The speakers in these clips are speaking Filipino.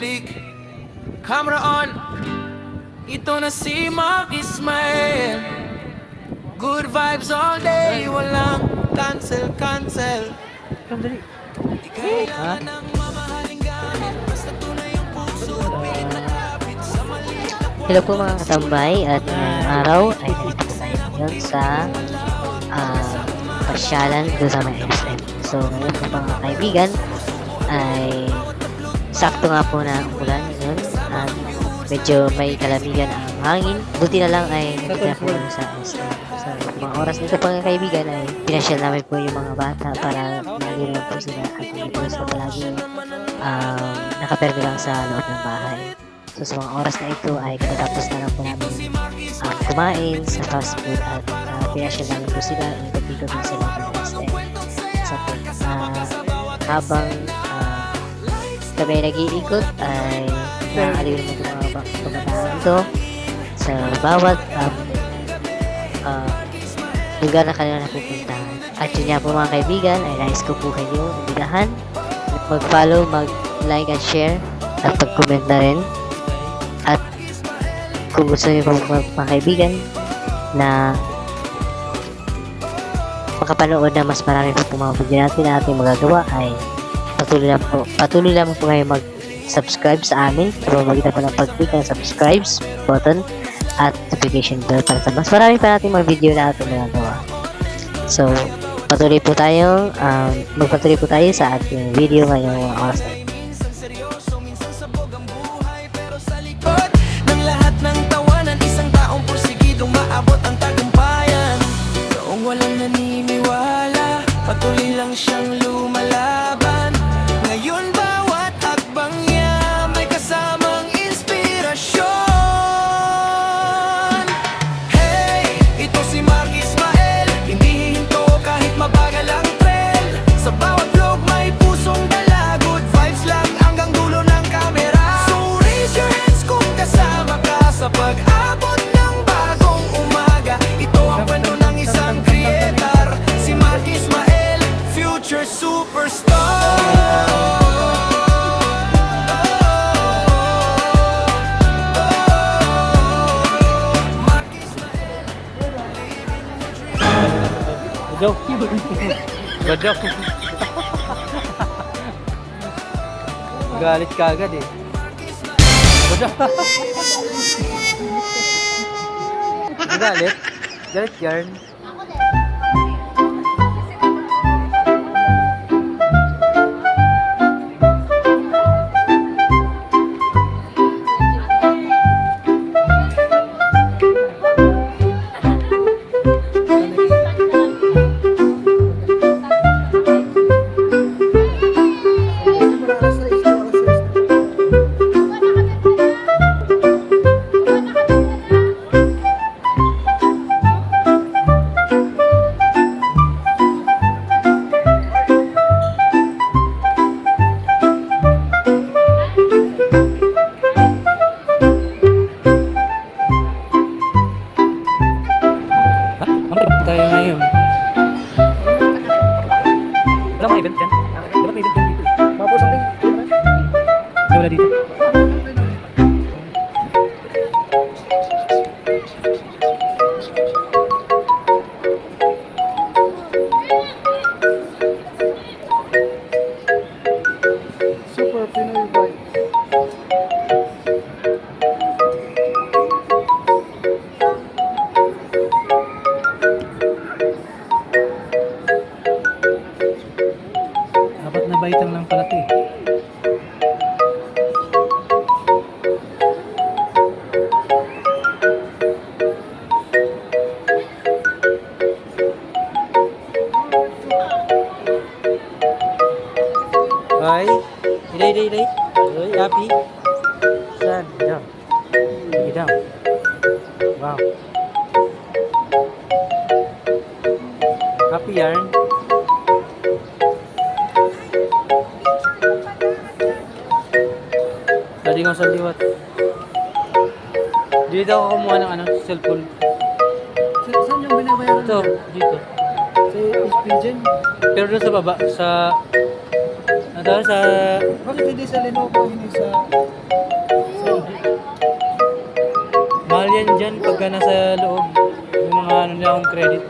Click, camera on. Ito na si Mark Ismael. Good vibes all day, walang cancel. Dali. Di kailangan ng mamahaling gamit, basta tunay ang puso, pilit na kapit sa maliit na Hello po mga katambay, at ngayong araw ay nandito tayo ngayon sa pasyalan doon sa may SM. So ngayon po mga kaibigan ay sakto nga po na ulan yun at medyo may kalamigan ang hangin. Buti na lang ay nandito na po kami sa SM. So mga oras nito po mga kaibigan ay pinasyal namin po yung mga bata para nalilang po sila at hindi po sila palagi nakapermi lang sa loob ng bahay. So sa mga oras na ito ay katatapos na lang po namin kumain sa fast food at pinasyal namin po sila, ikot-ikot din sila ng SM. So habang kami nag-iikot ay nakakaliw naman yung mga kabataan ito sa bawat lugar na kanila napupuntahan. At yun nga po mga kaibigan ay nais ko po kayo ibigahan at mag-follow, mag-like at share at pag-comment na rin. At kung gusto niyo po mga kaibigan na makapanood na mas marami po mga video natin na ating magagawa ay patuloy lang po kayo mag-subscribe sa amin. So magitan po ng pag-click ng subscribe button at notification bell para sa mas marami pa natin mga video na ating magagawa. So magpatuloy po tayo sa ating video ngayong oras na ito. ng lahat ng tawanan, isang taong porsigidong maabot ang tagumpayan. Noong walang naniniwala, patuloy lang siyang lumalaban. Ngayon bawat hakbang niya may kasamang inspirasyon. Hey, ito si Mark Ismael, hindi hihinto kahit mabagal ang trail. Sa bawat vlog may pusong dala, good vibes lang hanggang dulo ng camera. So raise your hands kung kasama ka sa pag-abot ng bagong umaga. Ito ang kwento ng isang creator, si Mark Ismael, future superstar. Mark Ismael, Joke. Joke. Galit ka agad eh. Galit? Galit yarn? Tayo ngayon. Wala mga event yan? Dapat may event yan dito. Mapos ang rin. Wala dito. Super Pinoy vibe. Dapat na baitang lang pala ito eh. Ay, iday. Ay, happy. Saan? Down. Sige, down. Wow. Happy yarn. Tadi ko sa liwat. Dito ako kumuha ng cellphone. Saan yung binabayaran? Ito, dito. Sa Expedition? Pero doon sa baba, sa... Ano sa... Bakit hindi sa Lenovo, hindi sa dyan pagka nasa loob. Yung mga ano nila akong credit.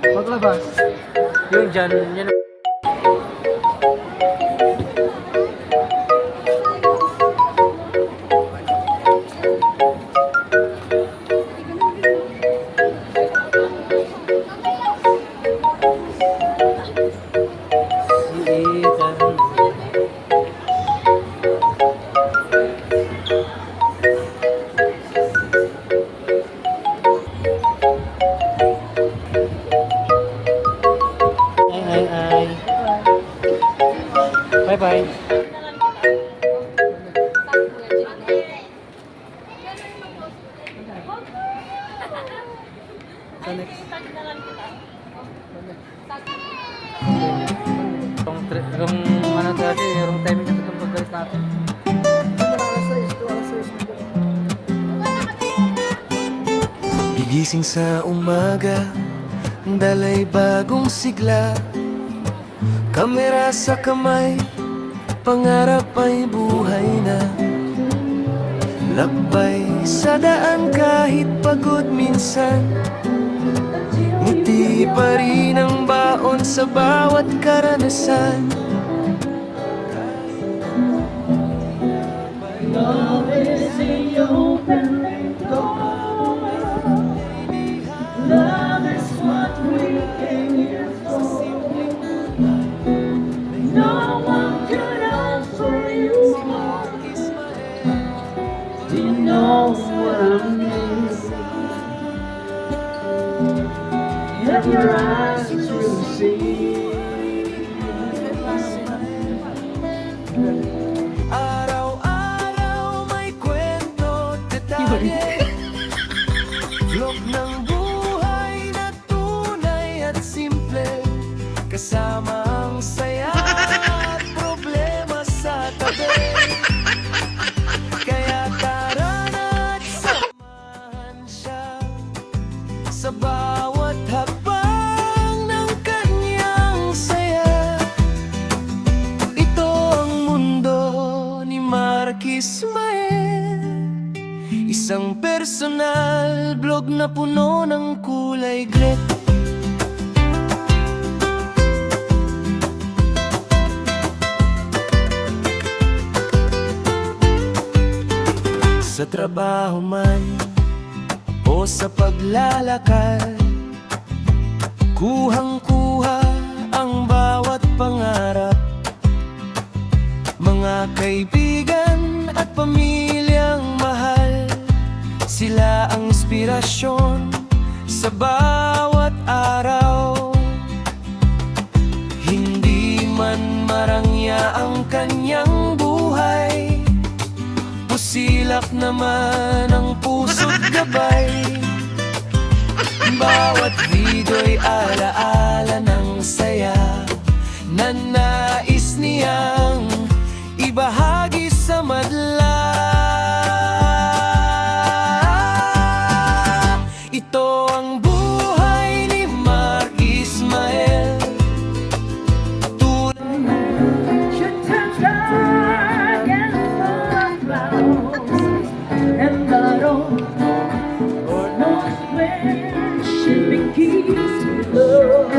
Paglabas. Yung dyan, yan. Ay. Bye-bye. Sa next. Yung ano kasi, yung timing na itong pagkalis natin. Alas 6 to alas 6. Gigising sa umaga, dalay bagong sigla. Kamera sa kamay, pangarap ay buhay na. Lakbay sa daan kahit pagod minsan, ngiti pa rin ang baon sa bawat karanasan. Love is the open door. Love is what we came here for. No one could offer you more. Do you know what I mean? Have your eyes to see. Araw-araw may kwento, detalye. Vlog ng buhay na tunay at simple. Kasama ang saya at problema sa tabi. Kaya tara na't samahan siya sa bawat hakbang ng kanyang saya. Ito ang mundo ni Marquis Mael, isang personal blog na puno ng kulay grit. Sa trabaho man o sa paglalakad, kuhang-kuha ang bawat pangarap. Mga kaibigan at pamilyang mahal, sila ang inspirasyon sa bawat araw. Hindi man marangya ang kanyang buhay, pusilak naman ang puso't gabay. Bawat video'y alaala ng saya na nais niyang ibahagi sa madla. Ito ang buhay ni Marquis Mael. Should turn dark and full of clouds, and the road Lord knows where should be keys to love.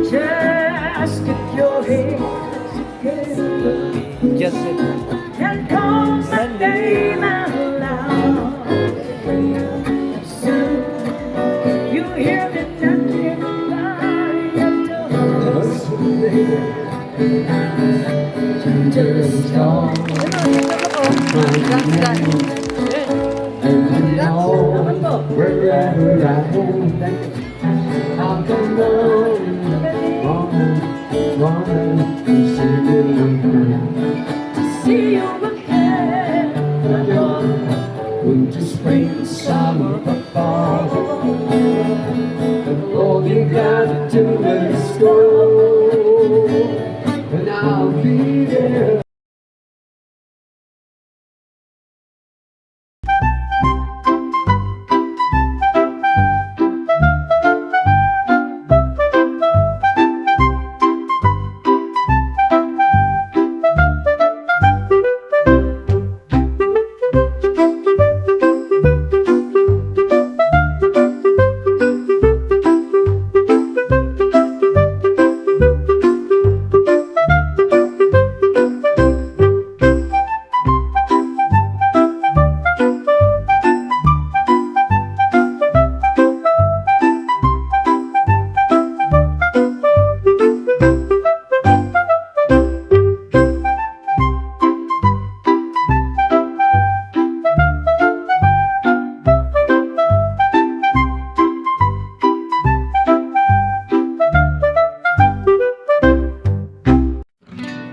Just get your hands together Just it. and call my name out loud. Soon you hear me knocking by your door. Just call. Wherever I am, I'll come running to see you. See you again. Winter, spring, summer, or fall. And all you gotta do is go, and I'll be there.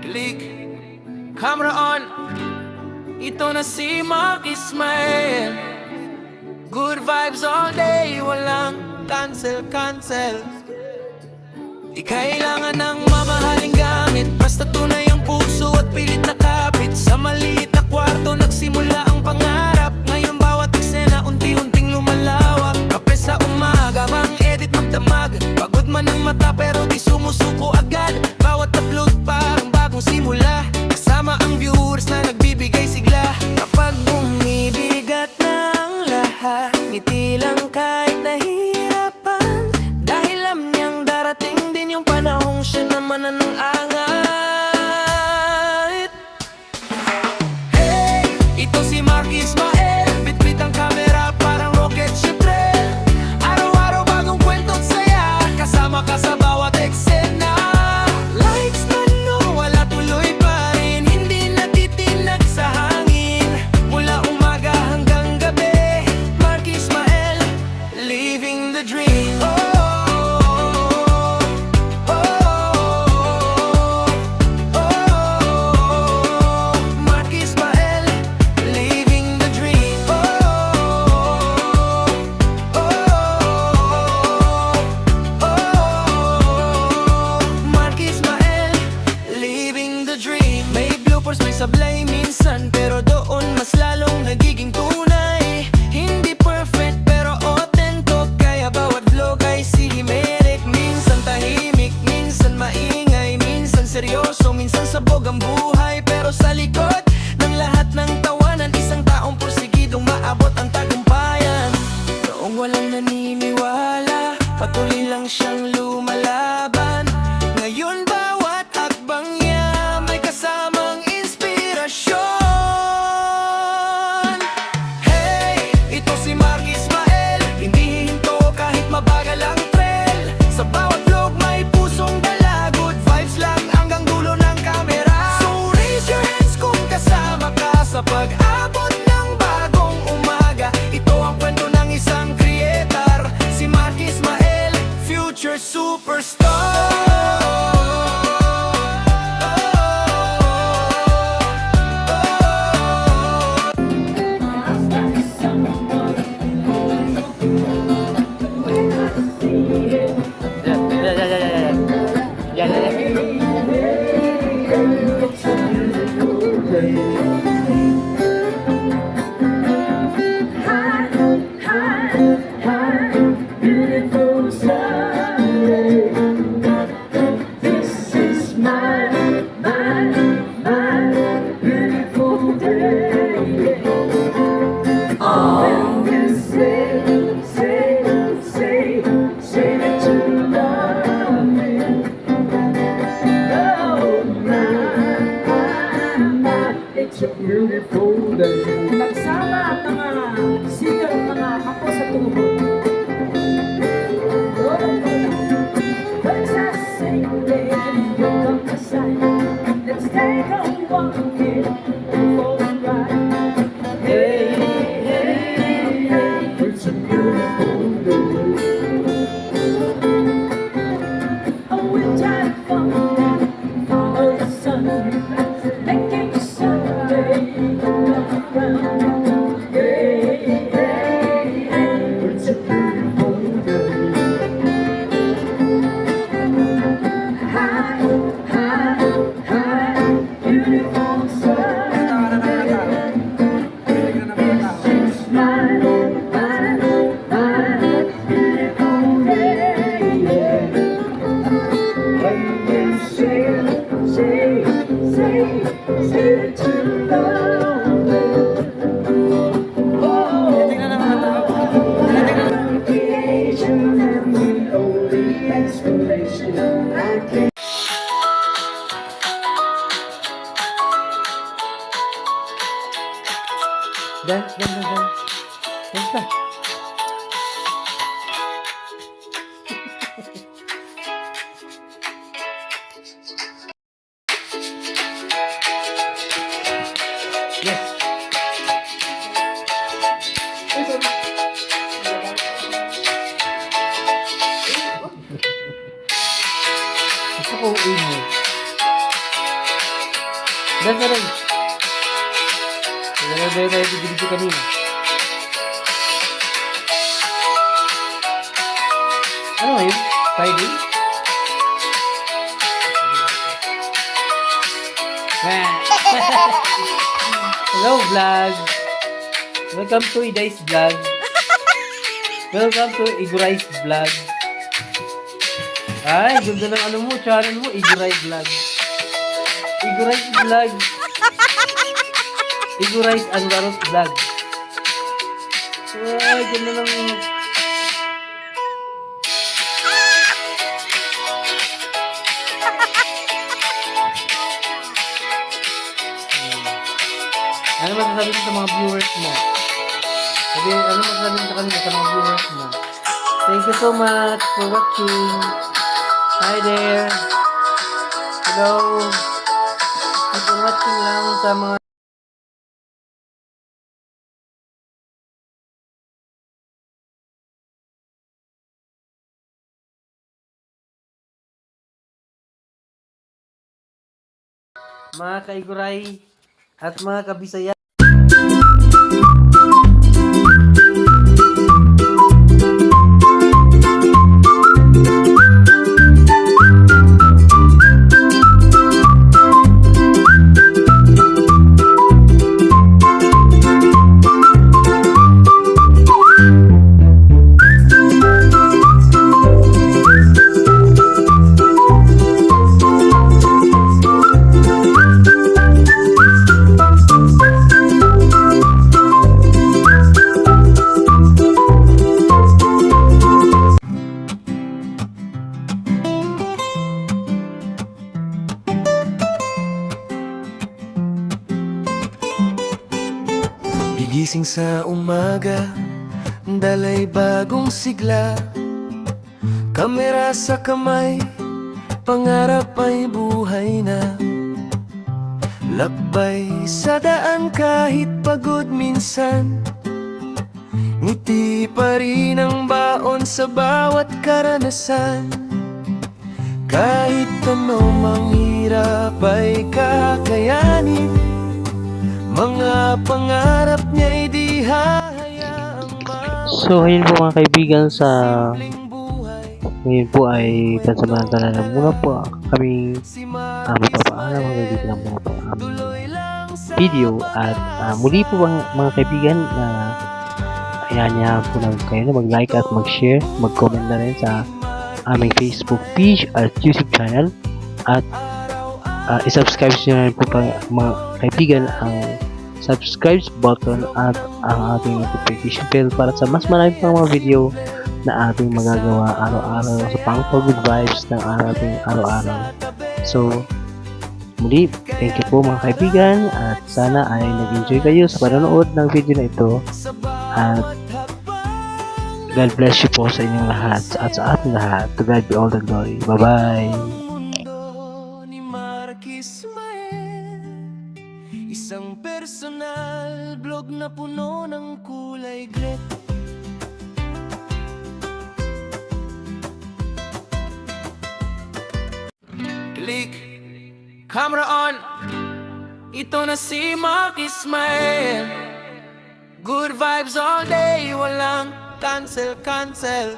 Click, camera on. Ito na si Mark Ismael. Good vibes all day, walang cancel. Di kailangan ng mamahaling gamit, basta tunay ang puso at pilit na kapit. Sa maliit na kwarto nagsimula ang pangarap. Ngayon bawat eksena unti-unting lumalawak. Kape sa umaga, bang edit magdamag. Pagod man ang mata pero di sumusuko agad. Bawat upload parang bagong simula. Kasama ang viewers na nagbibigay sigla. Kapag bumibigat na ang lahat, ngiti lang kahit nahihirapan. Dahil alam niyang darating din yung panahong siya naman ang angat. Hey, ito si Mark Ismael. Bitbit ang camera parang rocket ship trail. Araw-araw bagong kwento't saya, kasama ka sa bawat eksena. Lights na no, wala tuloy pa rin. Hindi natitinag sa hangin. Mula umaga hanggang gabi, Mark Ismael, living the dream. Mark Ismael, living the dream. Mark Ismael, living the dream. May bloopers, may sablay minsan, pero doon mas lalong nagiging tunay. Hindi perfect pero authentic, kaya bawat vlog ay sihimerik. Minsan tahimik, minsan maingay, minsan seryoso, minsan sabog ang buhay. Pero sa likod ng lahat ng tawanan, isang taong porsigidong maabot ang tagumpayan. Noong walang naniniwala, patuloy lang siyang lumalaban. Ngayon bawat hakbang niya may kasamang inspirasyon. Hey, ito si Mark Ismael. Hindi hihinto kahit mabagal ang trail. Sa bawat vlog may pusong dala. Good vibes lang hanggang dulo ng camera. So raise your hands kung kasama ka sa pag-abot ng bagong umaga. Ito ang kwento ng isang creator, si Mark Ismael, future superstar. Beautiful Sunday. This is my beautiful day. When you say that you love me. Oh, my, it's a beautiful day. Nagsama ang mga sikat mga kapo sa tubig. Let's take a walk here for a ride. Hey, hey, hey, it's a beautiful day. Oh, we'll try to follow the sun, making Sunday come around. Hey, hey, hey, it's a beautiful day. Beautiful Sunday. It's my beautiful day. When you say that you love me. Oh, creation and the only explanation I can. Dan. Dance ka. Yes. Gusto ko uwi mo. Dance na rin. Naglalagay tayo sa video kanina. Ano ngayon? Friday? Hello vlog! Welcome to Iday's vlog. Welcome to Igoray's vlog. Ay, ganda ng ano mo, channel mo, Igoray vlog. Igoray's vlog. Igoray's Anwarot vlog. Ay, ganda ng... Ano masasabi mo sa mga viewers mo? Sabi, ano masasabi mo sa kanila sa mga viewers mo? Thank you so much for watching. Hi there. Hello. Thank you for watching lang sa mga kaiguray at mga kabisaya. Gigising sa umaga, dalay bagong sigla. Kamera sa kamay, pangarap ay buhay na. Lakbay sa daan kahit pagod minsan, ngiti pa rin ang baon sa bawat karanasan. Kahit ano mang hirap ay kakayanin, mga pangarap niya'y di hahayaang So, ayun po mga kaibigan sa masimpleng buhay. ngayon po ay pansamantala na muna po kami magpapaalam hanggang dito lang muna po ang aming Tuloy lang sa video at muli po mga kaibigan na ayan po lang kayo na mag-like at mag-share, mag-comment na rin sa aming Facebook page at YouTube channel at isubscribe nyo na rin po mga kaibigan ang subscribe button at ang ating notification bell para sa mas marami pang mga video na ating magagawa araw-araw sa pang good vibes ng ating araw-araw. So, muli, thank you po mga kaibigan at sana ay nag-enjoy kayo sa panonood ng video na ito at God bless you po sa inyong lahat at sa ating lahat. To God be all the glory. Bye-bye! mundo ni Marquis Mael, isang personal blog na puno ng kulay gret. Click, camera on, ito na si Marquis Mael. Good vibes all day, walang cancel.